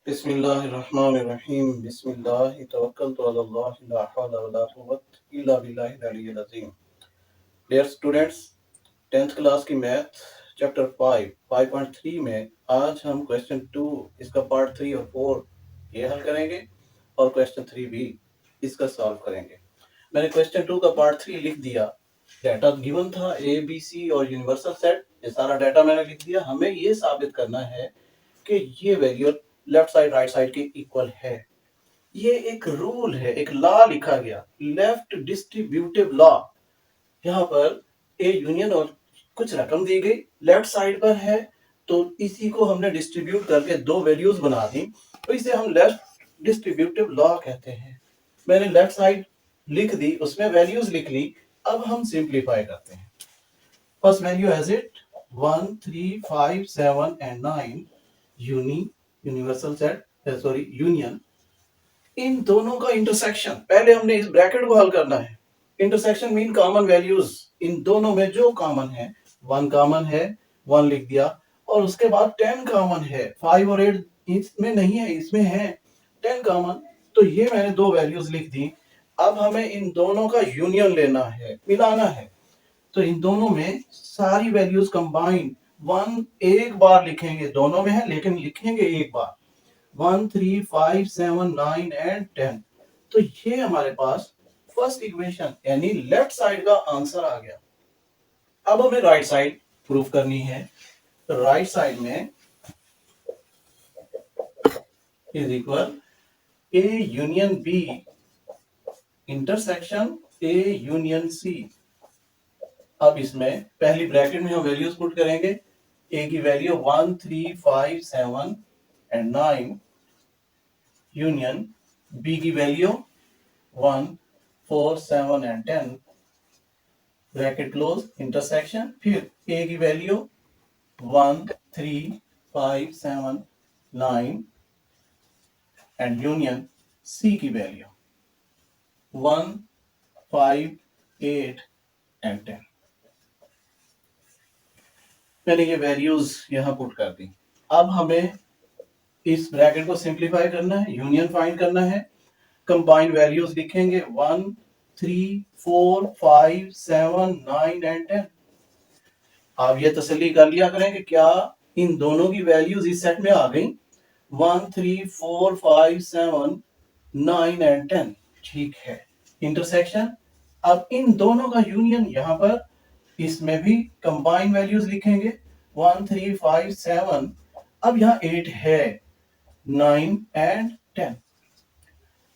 बिस्मिल्लाहिर्रहमानिर्रहीम बिस्मिल्लाहि तवक्कलतु अलाल्लाह ला हौला वला कुव्वता इल्ला बिल्लाहिल अलिय्यिल अज़ीम। डियर स्टूडेंट्स, 10th क्लास की मैथ चैप्टर 5.3 में आज हम क्वेश्चन 2 इसका पार्ट 3 और 4 ये हल करेंगे और क्वेश्चन 3 भी इसका सॉल्व करेंगे। मैंने क्वेश्चन 2 का पार्ट 3 लिख दिया। डाटा गिवन था ए बी सी और यूनिवर्सल सेट, ये सारा डाटा मैंने लिख दिया। हमें ये साबित करना है कि ये value left side right side के इक्वल है। ये एक रूल है, एक लॉ लिखा गया, लेफ्ट डिस्ट्रीब्यूटिव लॉ। यहाँ पर ए यूनियन और कुछ रकम दी गई लेफ्ट साइड पर है, तो इसी को हमने डिस्ट्रीब्यूट करके दो वैल्यूज बना दी, तो इसे हम लेफ्ट डिस्ट्रीब्यूटिव लॉ कहते हैं। मैंने लेफ्ट साइड लिख दी, उसमें वैल्यूज लिख ली। अब हम सिंप्लीफाई करते हैं। First value as it 1 3 5 7 and 9 universal set union. इन दोनों का इंटरसेक्शन, पहले हमने इस ब्रैकेट को हल करना है। इंटरसेक्शन मीन कॉमन वैल्यूज, इन दोनों में जो कॉमन है, 1 कॉमन है, 1 लिख दिया, और उसके बाद 10 कॉमन है, 5 और 8 इसमें नहीं है, इसमें है 10 कॉमन, तो ये मैंने दो वैल्यूज लिख दी। अब हमें इन दोनों का यूनियन लेना है, मिलाना है। तो इन दोनों में सारी वैल्यूज कंबाइंड 1 एक बार लिखेंगे, दोनों में है लेकिन लिखेंगे एक बार। 1 3 5 7 9 एंड 10। तो ये हमारे पास फर्स्ट इक्वेशन यानी लेफ्ट साइड का आंसर आ गया। अब हमें राइट साइड प्रूफ करनी है। तो राइट साइड में is equal A union B intersection A union C. अब इसमें पहली ब्रैकेट में हम वैल्यूज पुट करेंगे। ए की वैल्यू 1 3 5 7 एंड 9 यूनियन बी की value 1 4 7 and 10 bracket close intersection. फिर ए की वैल्यू 1 3 5 7 9 एंड यूनियन सी की वैल्यू 1 5 8 एंड 10। मैंने ये वैल्यूज यहां पुट कर दी। अब हमें इस ब्रैकेट को सिंप्लीफाई करना है, यूनियन फाइंड करना है। कंबाइंड वैल्यूज लिखेंगे 1 3 4 5 7 9 एंड 10। आप ये तसल्ली कर लिया करें कि क्या इन दोनों की वैल्यूज इस सेट में आ गई। 1 3 4 5 7 9 एंड 10 ठीक है। इंटरसेक्शन, अब इन दोनों का यूनियन यहां पर, इसमें भी कंबाइंड वैल्यूज लिखेंगे 1 3 5 7। अब यहां 8 है, 9 एंड 10।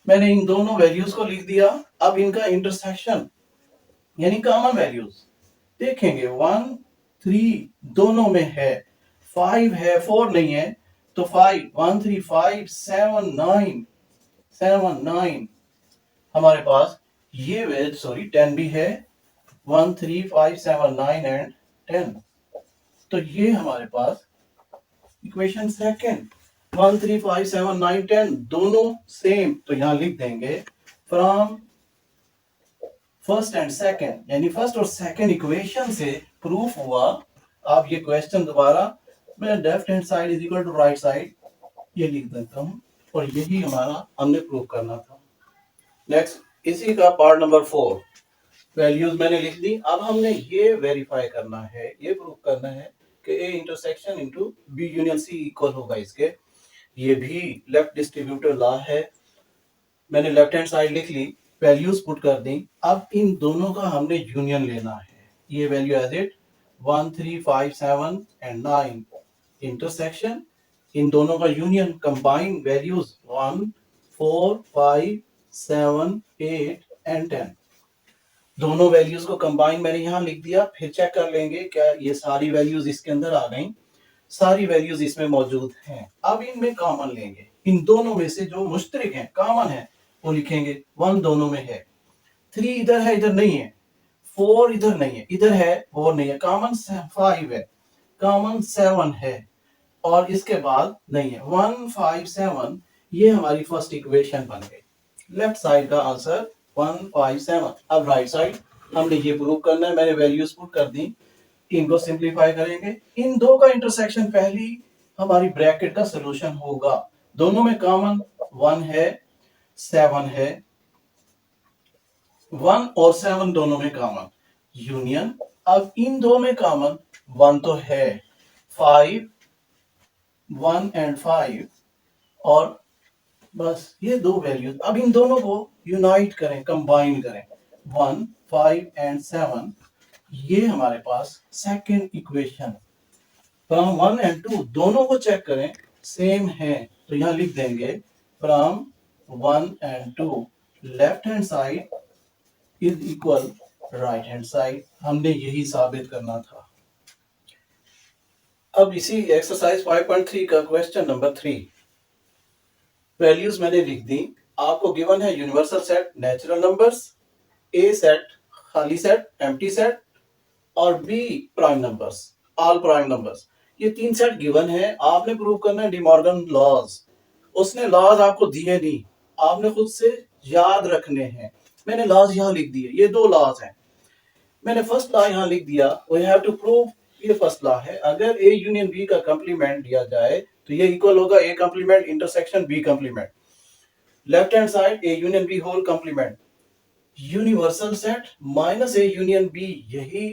मैंने इन दोनों वैल्यूज को लिख दिया। अब इनका इंटरसेक्शन यानी कॉमन वैल्यूज देखेंगे। 1 3 दोनों में है, 5 है, 4 नहीं है, तो 5 1 3 5 7 9 हमारे पास ये 10 भी है, 1 3 5 7 9 एंड 10। तो ये हमारे पास इक्वेशन सेकंड 1 3 5 7 9 10 दोनों सेम, तो यहां लिख देंगे फ्रॉम फर्स्ट एंड सेकंड, यानी फर्स्ट और सेकंड इक्वेशन से प्रूफ हुआ। आप ये क्वेश्चन दोबारा, मैं left hand side is equal to right side ये लिख देता हूं, और यही हमारा हमने प्रूफ करना था। नेक्स्ट इसी का पार्ट नंबर 4, वैल्यूज मैंने लिख दी। अब हमने ये वेरीफाई करना है, ये प्रूफ करना है कि A intersection into B union C equal होगा इसके। ये भी लेफ्ट डिस्ट्रीब्यूटिव लॉ है। मैंने लेफ्ट हैंड साइड लिख ली, वैल्यूज पुट कर दी। अब इन दोनों का हमने यूनियन लेना है। ये value as it 1 3 5 7 and 9 intersection, इन दोनों का यूनियन कंबाइंड वैल्यूज 1 4 5 7 8 एंड 10। दोनों वैल्यूज को कंबाइन मैंने यहां लिख दिया। फिर चेक कर लेंगे क्या ये सारी वैल्यूज इसके अंदर आ गई। सारी वैल्यूज इसमें मौजूद हैं। अब इनमें कॉमन लेंगे, इन दोनों में से जो मुश्तरक है, कॉमन है, वो लिखेंगे। 1 दोनों में है, 3 इधर है, इधर नहीं है, 4 इधर नहीं है, इधर है, 4 नहीं है, कॉमन 5 है, कॉमन 7 है, और इसके बाद नहीं है 1 5 7। ये हमारी फर्स्ट इक्वेशन बन गई। लेफ्ट साइड का आंसर 1 5 7। अब राइट साइड हमने ये प्रूव करना है। मैंने वैल्यूज पुट कर दी, इनको सिंप्लीफाई करेंगे। इन दो का इंटरसेक्शन पहली हमारी ब्रैकेट का सॉल्यूशन होगा। दोनों में कॉमन 1 है, 7 है, 1 और 7 दोनों में कॉमन यूनियन। अब इन दो में कॉमन 1 तो है, 5, 1 एंड 5, और बस ये दो वैल्यूज। अब इन दोनों को यूनाइट करें, कंबाइन करें, 1, 5 एंड 7, ये हमारे पास सेकेंड इक्वेशन। फ्रॉम 1 एंड 2 दोनों को चेक करें, सेम है, तो यहां लिख देंगे from 1 and 2 left hand side is equal right hand side. हमने यही साबित करना था। अब इसी एक्सरसाइज 5.3 का क्वेश्चन नंबर 3, वैल्यूज मैंने लिख दी। आपको गिवन है universal set natural numbers, A set खाली सेट एम्प्टी सेट, और B prime numbers all prime numbers. ये तीन सेट गिवन है। आपने प्रूव करना है डिमॉर्गन लॉज। उसने लॉज आपको दिए नहीं, आपने खुद से याद रखने हैं। मैंने लॉज यहाँ लिख दिए, ये दो लॉज हैं। मैंने फर्स्ट लॉ यहाँ लिख दिया, वी हैव टू प्रूव, ये फर्स्ट लॉ है, अगर ए यूनियन बी का कंप्लीमेंट दिया जाए तो ये इक्वल होगा A complement intersection B complement. Left hand side A union B whole complement, universal set minus A union B, यही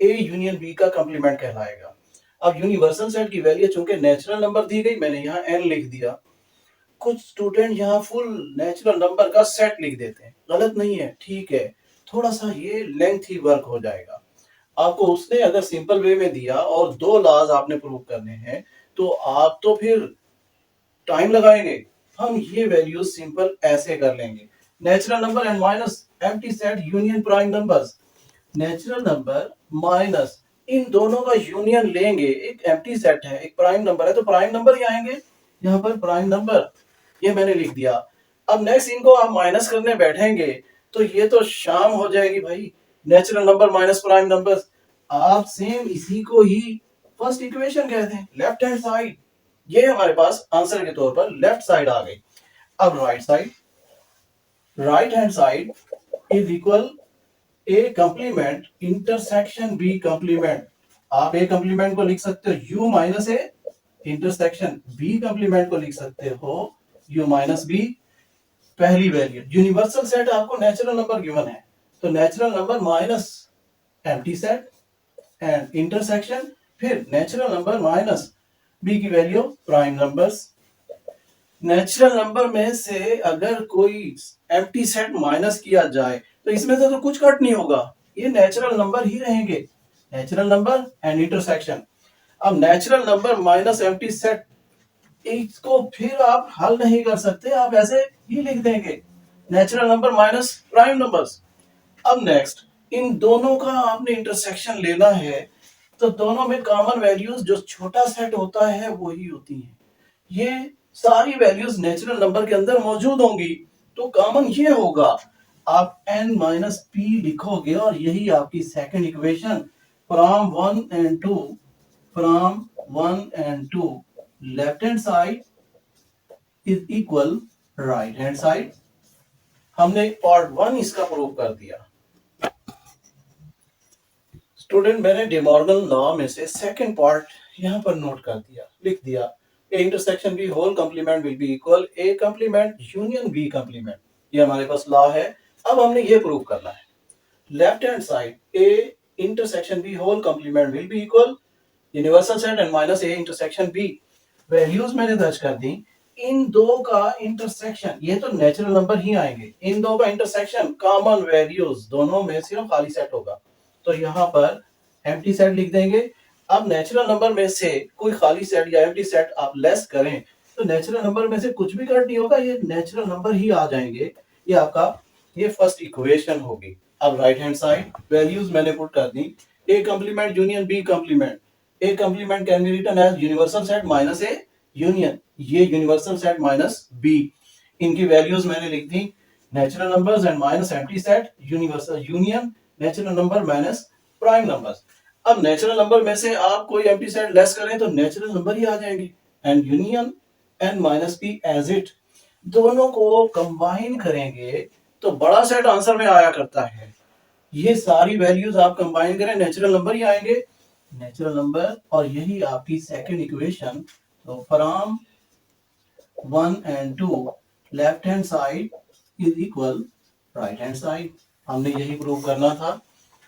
ए यूनियन बी का कंप्लीमेंट कहलाएगा। अब यूनिवर्सल सेट की वैल्यू चूंकि नेचुरल नंबर दी गई, मैंने यहाँ n लिख दिया। कुछ स्टूडेंट यहाँ फुल नेचुरल नंबर का सेट लिख देते हैं, गलत नहीं है, ठीक है, थोड़ा सा ये लेंथी वर्क हो जाएगा। आपको उसने अगर सिंपल वे में दिया और दो लॉज आपने प्रूव करने हैं, तो आप तो फिर टाइम लगाएंगे। हम ये वैल्यू सिंपल ऐसे कर लेंगे, natural number and minus empty set union prime numbers. Natural number minus इन दोनों का यूनियन लेंगे, एक एम्प्टी सेट है एक प्राइम नंबर है, तो प्राइम नंबर ही आएंगे यहाँ पर, प्राइम नंबर, ये मैंने लिख दिया। अब नेक्स्ट इनको आप माइनस करने बैठेंगे तो ये तो शाम हो जाएगी भाई, natural number minus prime number. आप सेम इसी को ही फर्स्ट इक्वेशन कहते हैं, लेफ्ट हैंड साइड। ये हमारे पास आंसर के तौर पर लेफ्ट साइड आ गई। अब right side, right hand side is equal A complement intersection B complement. आप ए कंप्लीमेंट को लिख सकते हो U minus A intersection B complement को लिख सकते हो यू माइनस बी। पहली वैल्यू यूनिवर्सल सेट, आपको नेचुरल नंबर गिवन है, तो natural number minus empty set and intersection, फिर नेचुरल नंबर माइनस बी की value prime numbers. Natural number में से अगर कोई एम्प्टी सेट माइनस किया जाए तो इसमें से तो कुछ कट नहीं होगा, ये नेचुरल नंबर ही रहेंगे, नेचुरल नंबर एंड इंटरसेक्शन। अब natural number minus empty set, इसको फिर आप हल नहीं कर सकते, आप ऐसे ही लिख देंगे natural number minus prime numbers. अब नेक्स्ट इन दोनों का आपने इंटरसेक्शन लेना है, तो दोनों में कॉमन वैल्यूज जो छोटा सेट होता है वही होती है। ये सारी वैल्यूज नेचुरल नंबर के अंदर मौजूद होंगी, तो कॉमन ये होगा। आप n माइनस पी लिखोगे और यही आपकी second equation, from 1 and 2, from 1 and 2 left hand side is equal right hand side. हमने पार्ट 1 इसका प्रूव कर दिया। स्टूडेंट, मैंने डिमॉर्गन लॉ में से सेकंड पार्ट यहां पर नोट कर दिया, लिख दिया, A intersection B whole complement will be equal A complement union B complement. ये हमारे पास लॉ है। अब हमने ये प्रूव करना है, left hand side A intersection B whole complement will be equal universal set and minus A intersection B. Values मैंने दर्ज कर दी, इन दो का इंटरसेक्शन, ये तो नेचुरल नंबर ही आएंगे, इन दो का इंटरसेक्शन कॉमन वैल्यूज, दोनों में सिर्फ खाली सेट होगा, तो यहाँ पर एम्प्टी सेट लिख देंगे। अब नेचुरल नंबर में से कोई खाली सेट या एम्प्टी सेट आप लेस करें तो नेचुरल नंबर में से कुछ भी कट नहीं होगा, ये नेचुरल नंबर ही आ जाएंगे। ये आपका ये फर्स्ट इक्वेशन होगी। अब राइट हैंड साइड वैल्यूज मैंने पुट कर दी, A complement union B complement. A complement can be written as universal set minus A union, ये यूनिवर्सल सेट माइनस बी। इनकी वैल्यूज मैंने लिख दी, natural numbers and minus empty set, universal union natural number minus prime numbers. अब natural number में से आप कोई एम्प्टी सेट लेस करें तो नेचुरल नंबर ही आ जाएंगे, and union and minus P as it. दोनों को कंबाइन करेंगे तो बड़ा सेट आंसर में आया करता है। ये सारी वैल्यूज आप कंबाइन करें, नेचुरल नंबर ही आएंगे, नेचुरल नंबर, और यही आपकी सेकंड इक्वेशन। तो from 1 and 2, left hand side is equal right hand side. हमने यही प्रूव करना था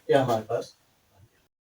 कि हमारे पास